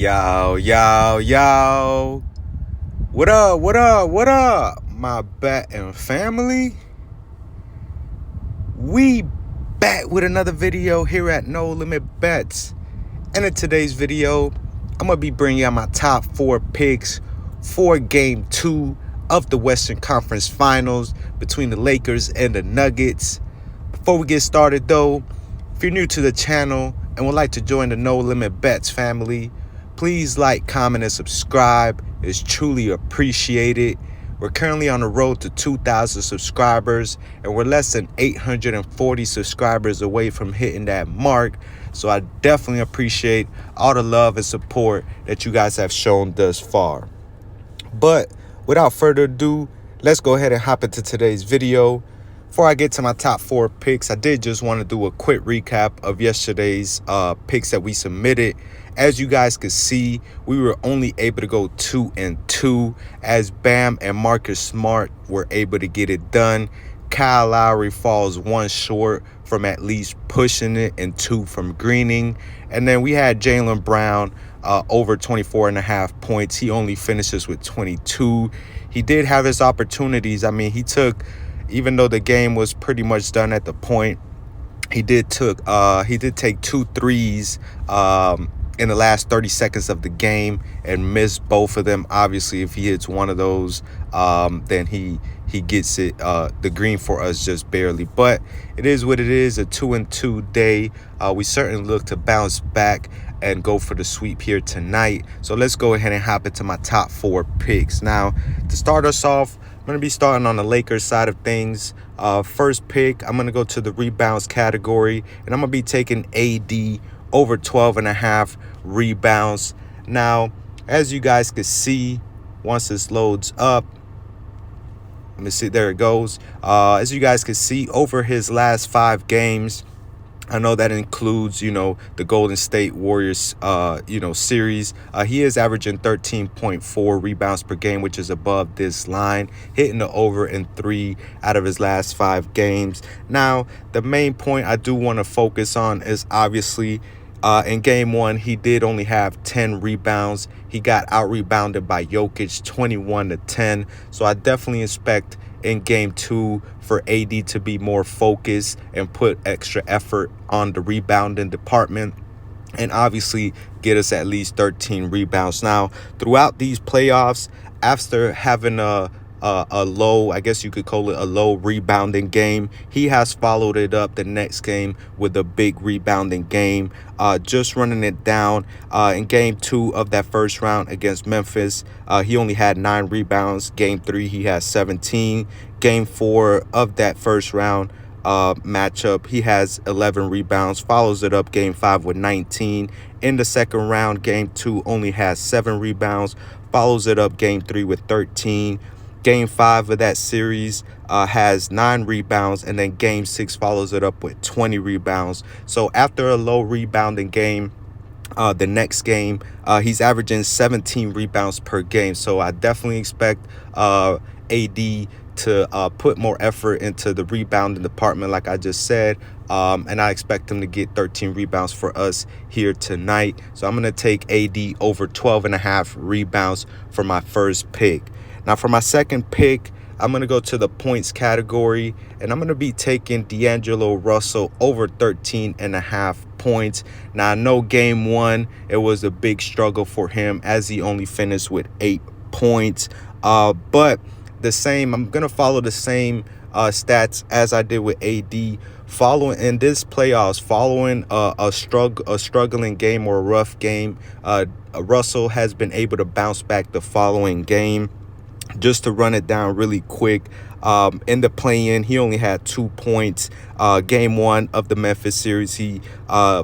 Yo, yo, yo. What up, what up, what up, my betting family? We back with another video here at No Limit Bets. And in today's video, I'm going to be bringing out my top 4 picks for Game 2 of the Western Conference Finals between the Lakers and the Nuggets. Before we get started, though, if you're new to the channel and would like to join the No Limit Bets family, please like, comment, and subscribe. It's truly appreciated. We're currently on the road to 2,000 subscribers, and we're less than 840 subscribers away from hitting that mark. So I definitely appreciate all the love and support that you guys have shown thus far. But without further ado, let's go ahead and hop into today's video. Before I get to my top 4 picks, I did just want to do a quick recap of yesterday's picks that we submitted. As you guys could see, we were only able to go 2-2 as Bam and Marcus Smart were able to get it done. Kyle Lowry falls 1 short from at least pushing it and 2 from greening. And then we had Jaylen Brown over 24.5 points. He only finishes with 22. He did have his opportunities. I mean, he took, even though the game was pretty much done at the point, he did take 2 threes in the last 30 seconds of the game and missed both of them. Obviously, if he hits one of those, then he gets it the green for us just barely. But it is what it is, a 2-2 day. We certainly look to bounce back and go for the sweep here tonight. So let's go ahead and hop into my top 4 picks. Now, to start us off, I'm going to be starting on the Lakers side of things. First pick, I'm going to go to the rebounds category, and I'm going to be taking AD over 12.5 rebounds. Now, as you guys can see, once this loads up, let me see, there it goes. As you guys can see, over his last 5 games, I know that includes, the Golden State Warriors, series. He is averaging 13.4 rebounds per game, which is above this line, hitting the over in 3 out of his last 5 games. Now, the main point I do want to focus on is obviously in Game 1, he did only have 10 rebounds. He got out-rebounded by Jokic 21-10. So I definitely expect in Game 2 for AD to be more focused and put extra effort on the rebounding department and obviously get us at least 13 rebounds. Now, throughout these playoffs, after having a low, I guess you could call it a low rebounding game, he has followed it up the next game with a big rebounding game, just running it down. In Game 2 of that first round against Memphis, he only had 9 rebounds. Game 3, he has 17. Game 4 of that first round matchup, he has 11 rebounds, follows it up Game 5 with 19. In the second round, Game 2 only has 7 rebounds, follows it up Game 3 with 13. Game 5 of that series has 9 rebounds, and then Game 6 follows it up with 20 rebounds. So after a low rebounding game, the next game, he's averaging 17 rebounds per game. So I definitely expect AD to put more effort into the rebounding department, like I just said. And I expect him to get 13 rebounds for us here tonight. So I'm going to take AD over 12.5 rebounds for my first pick. Now, for my second pick, I'm going to go to the points category, and I'm going to be taking D'Angelo Russell over 13.5 points. Now, I know Game 1, it was a big struggle for him as he only finished with 8 points. But I'm going to follow the same stats as I did with AD. Following in this playoffs, following a struggling game or a rough game, Russell has been able to bounce back the following game. Just to run it down really quick, in the play-in, he only had 2 points. Game 1 of the Memphis series, he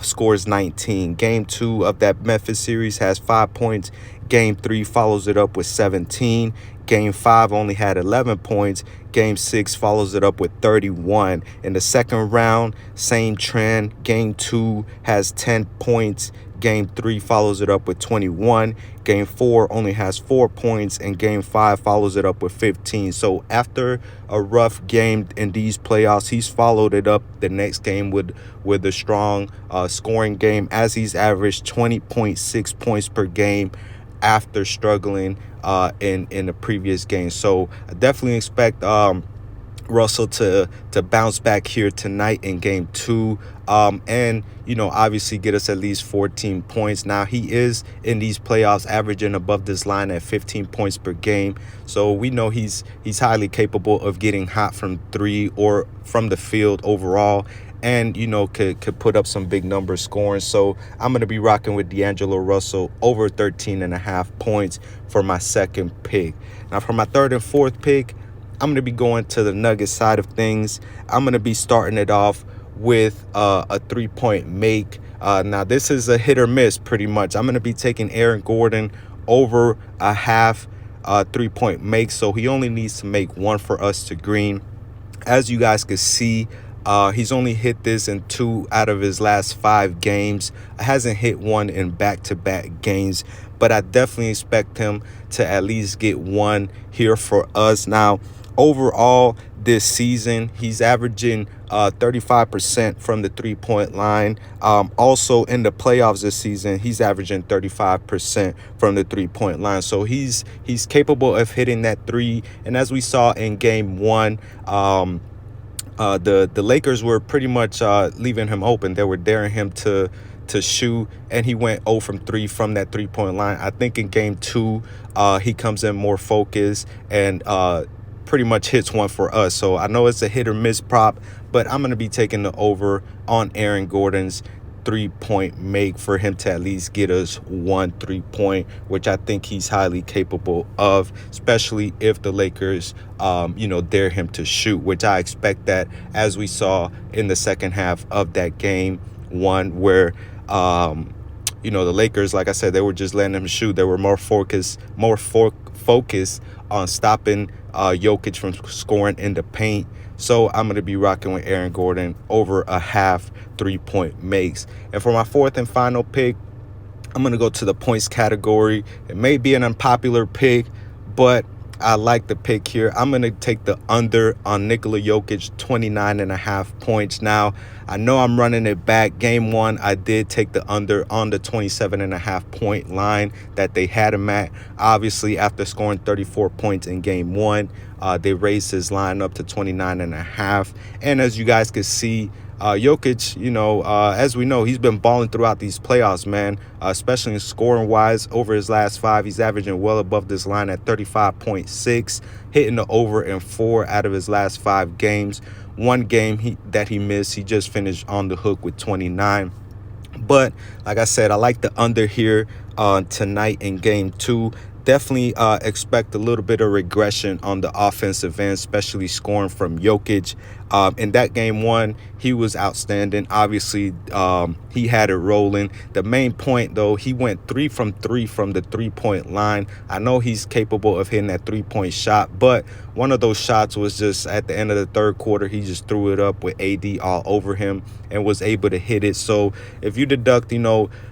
scores 19. Game 2 of that Memphis series has 5 points. Game 3 follows it up with 17. Game 5 only had 11 points. Game 6 follows it up with 31. In the second round, same trend. Game 2 has 10 points. Game 3 follows it up with 21. Game 4 only has 4 points, and Game 5 follows it up with 15. So after a rough game in these playoffs, he's followed it up the next game with a strong scoring game, as he's averaged 20.6 points per game after struggling in the previous game. So I definitely expect Russell to bounce back here tonight in game 2, and obviously get us at least 14 points. Now he is in these playoffs averaging above this line at 15 points per game, so we know he's highly capable of getting hot from 3 or from the field overall, and could put up some big numbers scoring. So I'm going to be rocking with D'Angelo Russell over 13.5 points for my second pick. Now for my third and fourth pick, I'm going to be going to the Nuggets side of things. I'm going to be starting it off with a 3-point make. Now, this is a hit or miss pretty much. I'm going to be taking Aaron Gordon over a half 3-point make. So he only needs to make 1 for us to green. As you guys can see, he's only hit this in 2 out of his last 5 games. Hasn't hit 1 in back-to-back games, but I definitely expect him to at least get 1 here for us. Now, overall this season, he's averaging 35% from the 3-point line. Also in the playoffs this season, he's averaging 35% from the 3-point line. So he's capable of hitting that 3. And as we saw in game 1, the Lakers were pretty much leaving him open. They were daring him to shoot, and he went 0 from 3 from that 3-point line. I think in game 2, he comes in more focused and pretty much hits 1 for us. So I know it's a hit or miss prop, but I'm going to be taking the over on Aaron Gordon's 3-point make for him to at least get us 1 3-point, which I think he's highly capable of, especially if the Lakers, dare him to shoot, which I expect that, as we saw in the second half of that game 1, where, the Lakers, like I said, they were just letting him shoot. They were more focused on stopping Jokic from scoring in the paint. So I'm going to be rocking with Aaron Gordon over a half 3-point makes. And for my fourth and final pick, I'm going to go to the points category. It may be an unpopular pick, but I like the pick here. I'm going to take the under on Nikola Jokic, 29.5 points. Now, I know I'm running it back. Game 1, I did take the under on the 27.5 point line that they had him at. Obviously, after scoring 34 points in game 1, they raised his line up to 29.5. And as you guys can see, Jokic, as we know, he's been balling throughout these playoffs, man, especially in scoring wise. Over his last 5, he's averaging well above this line at 35.6, hitting the over in 4 out of his last 5 games. 1 game that he missed, he just finished on the hook with 29. But like I said, I like the under here tonight in game 2. Definitely expect a little bit of regression on the offensive end, especially scoring from Jokic. In that game 1, he was outstanding. Obviously, he had it rolling. The main point, though, he went 3 from 3 from the 3-point line. I know he's capable of hitting that 3-point shot, but one of those shots was just at the end of the third quarter. He just threw it up with AD all over him and was able to hit it. So if you deduct,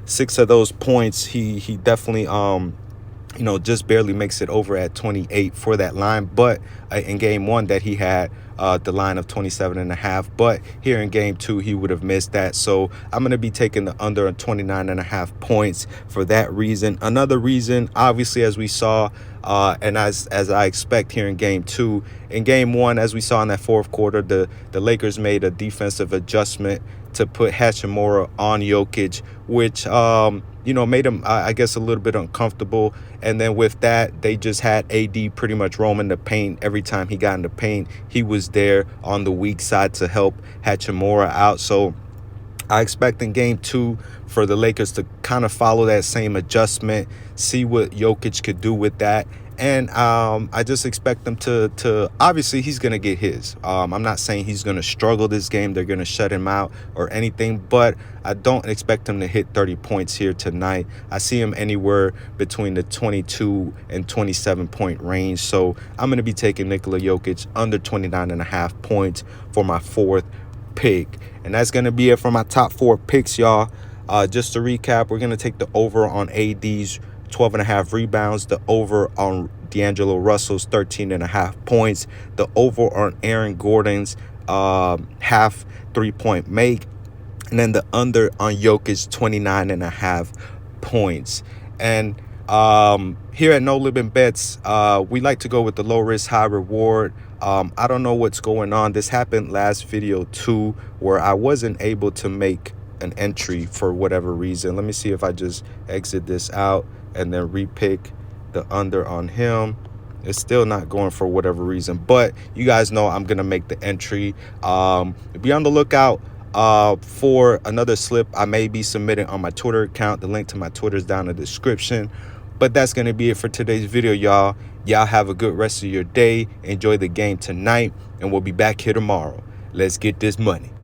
6 of those points, he definitely just barely makes it over at 28 for that line. But in game 1 that he had the line of 27.5, but here in game 2 he would have missed that. So I'm going to be taking the under on 29.5 points for that reason. Another reason, obviously, as we saw and as I expect here in game 2, in game 1, as we saw in that fourth quarter, the Lakers made a defensive adjustment to put Hachimura on Jokic, which made him, I guess, a little bit uncomfortable. And then with that, they just had AD pretty much roaming the paint. Every time he got in the paint, he was there on the weak side to help Hachimura out. So I expect in game 2 for the Lakers to kind of follow that same adjustment, see what Jokic could do with that. And I just expect them to obviously, he's going to get his. I'm not saying he's going to struggle this game. They're going to shut him out or anything, but I don't expect him to hit 30 points here tonight. I see him anywhere between the 22 and 27 point range. So I'm going to be taking Nikola Jokic under 29.5 points for my fourth pick. And that's going to be it for my top 4 picks, y'all. Just to recap, we're going to take the over on AD's 12.5 rebounds, the over on D'Angelo Russell's 13.5 points, the over on Aaron Gordon's half 3-point make, and then the under on Jokic 29.5 points. And here at No Limit Bets, we like to go with the low risk, high reward. I don't know what's going on. This happened last video too, where I wasn't able to make an entry for whatever reason. Let me see if I just exit this out and then repick the under on him. It's still not going for whatever reason, but you guys know I'm gonna make the entry. Be on the lookout for another slip I may be submitting on my Twitter account. The link to my Twitter is down in the description. But that's going to be it for today's video, y'all. Y'all have a good rest of your day. Enjoy the game tonight, and we'll be back here tomorrow. Let's get this money.